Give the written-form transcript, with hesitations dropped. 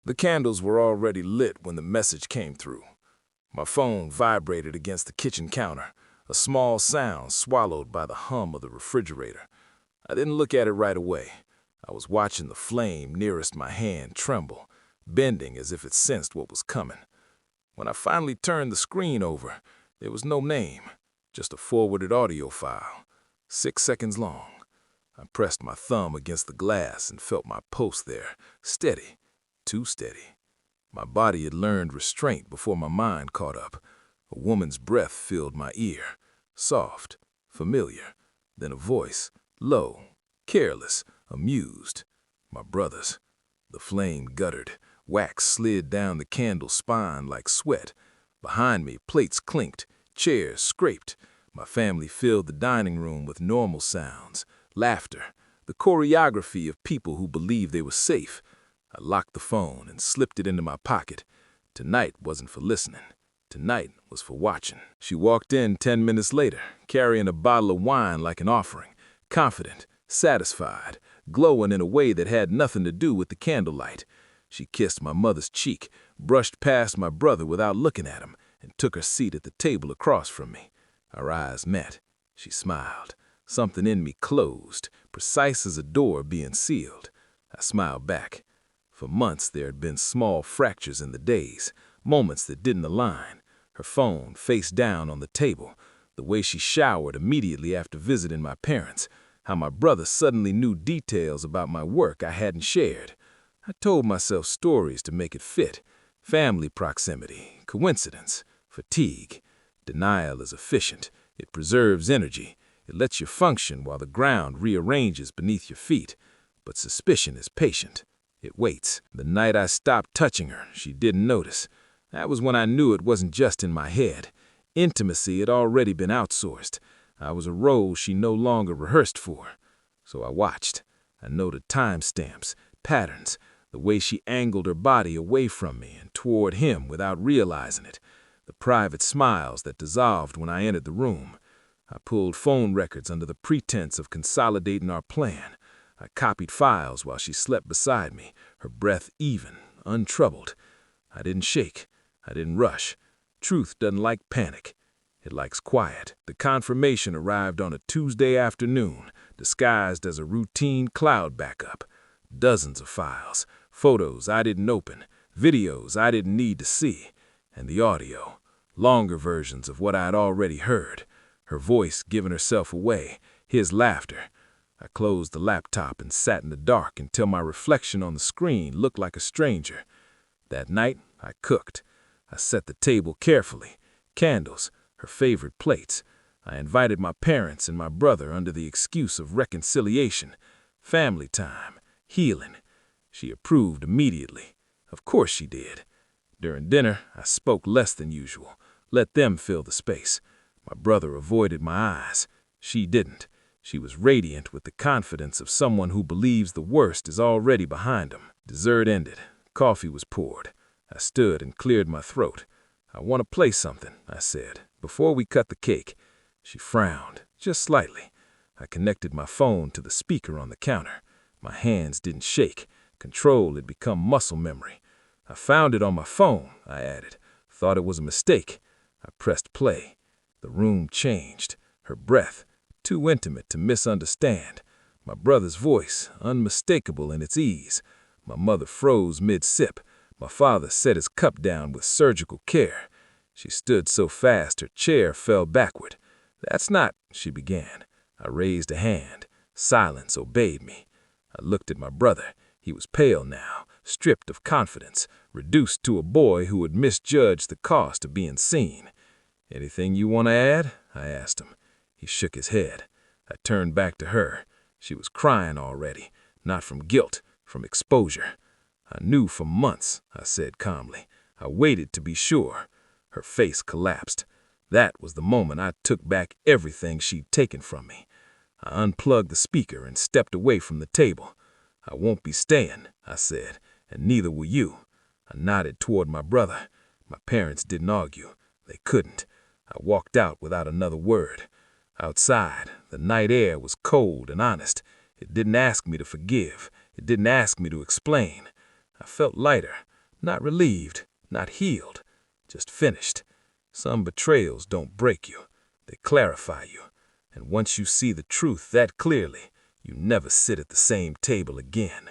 The candles were already lit when the message came through. My phone vibrated against the kitchen counter, a small sound swallowed by the hum of the refrigerator. I didn't look at it right away. I was watching the flame nearest my hand tremble, bending as if it sensed what was coming. When I finally turned the screen over, there was no name, just a forwarded audio file, 6 seconds long. I pressed my thumb against the glass and felt my pulse there, steady, too steady. My body had learned restraint before my mind caught up. A woman's breath filled my ear, soft, familiar. Then a voice, low, careless, amused. My brother's. The flame guttered. Wax slid down the candle's spine like sweat. Behind me, plates clinked, chairs scraped. My family filled the dining room with normal sounds, laughter, the choreography of people who believed they were safe. I locked the phone and slipped it into my pocket. Tonight wasn't for listening. Tonight was for watching. She walked in 10 minutes later, carrying a bottle of wine like an offering, confident, satisfied, glowing in a way that had nothing to do with the candlelight. She kissed my mother's cheek, brushed past my brother without looking at him, and took her seat at the table across from me. Our eyes met. She smiled. Something in me closed, precise as a door being sealed. I smiled back. For months there had been small fractures in the days, moments that didn't align. Her phone face down on the table, the way she showered immediately after visiting my parents, how my brother suddenly knew details about my work I hadn't shared. I told myself stories to make it fit. Family proximity, coincidence, fatigue. Denial is efficient. It preserves energy. It lets you function while the ground rearranges beneath your feet. But suspicion is patient. It waits. The night I stopped touching her, she didn't notice. That was when I knew it wasn't just in my head. Intimacy had already been outsourced. I was a role she no longer rehearsed for. So I watched. I noted timestamps, patterns, the way she angled her body away from me and toward him without realizing it, the private smiles that dissolved when I entered the room. I pulled phone records under the pretense of consolidating our plan. I copied files while she slept beside me, her breath even, untroubled. I didn't shake. I didn't rush. Truth doesn't like panic. It likes quiet. The confirmation arrived on a Tuesday afternoon, disguised as a routine cloud backup. Dozens of files, photos I didn't open, videos I didn't need to see, and the audio, longer versions of what I'd already heard. Her voice giving herself away, his laughter. I closed the laptop and sat in the dark until my reflection on the screen looked like a stranger. That night, I cooked. I set the table carefully. Candles, her favorite plates. I invited my parents and my brother under the excuse of reconciliation, family time, healing. She approved immediately. Of course she did. During dinner, I spoke less than usual. Let them fill the space. My brother avoided my eyes. She didn't. She was radiant with the confidence of someone who believes the worst is already behind him. Dessert ended. Coffee was poured. I stood and cleared my throat. "I want to play something," I said, "before we cut the cake." She frowned, just slightly. I connected my phone to the speaker on the counter. My hands didn't shake. Control had become muscle memory. "I found it on my phone," I added. "Thought it was a mistake." I pressed play. The room changed. Her breath, too intimate to misunderstand. My brother's voice, unmistakable in its ease. My mother froze mid-sip. My father set his cup down with surgical care. She stood so fast her chair fell backward. "That's not," she began. I raised a hand. Silence obeyed me. I looked at my brother. He was pale now, stripped of confidence, reduced to a boy who had misjudged the cost of being seen. "Anything you want to add?" I asked him. He shook his head. I turned back to her. She was crying already, not from guilt, from exposure. "I knew for months," I said calmly. "I waited to be sure." Her face collapsed. That was the moment I took back everything she'd taken from me. I unplugged the speaker and stepped away from the table. "I won't be staying," I said, "and neither will you." I nodded toward my brother. My parents didn't argue. They couldn't. I walked out without another word. Outside, the night air was cold and honest. It didn't ask me to forgive. It didn't ask me to explain. I felt lighter. Not relieved, not healed, just finished. Some betrayals don't break you, they clarify you. And once you see the truth that clearly, you never sit at the same table again.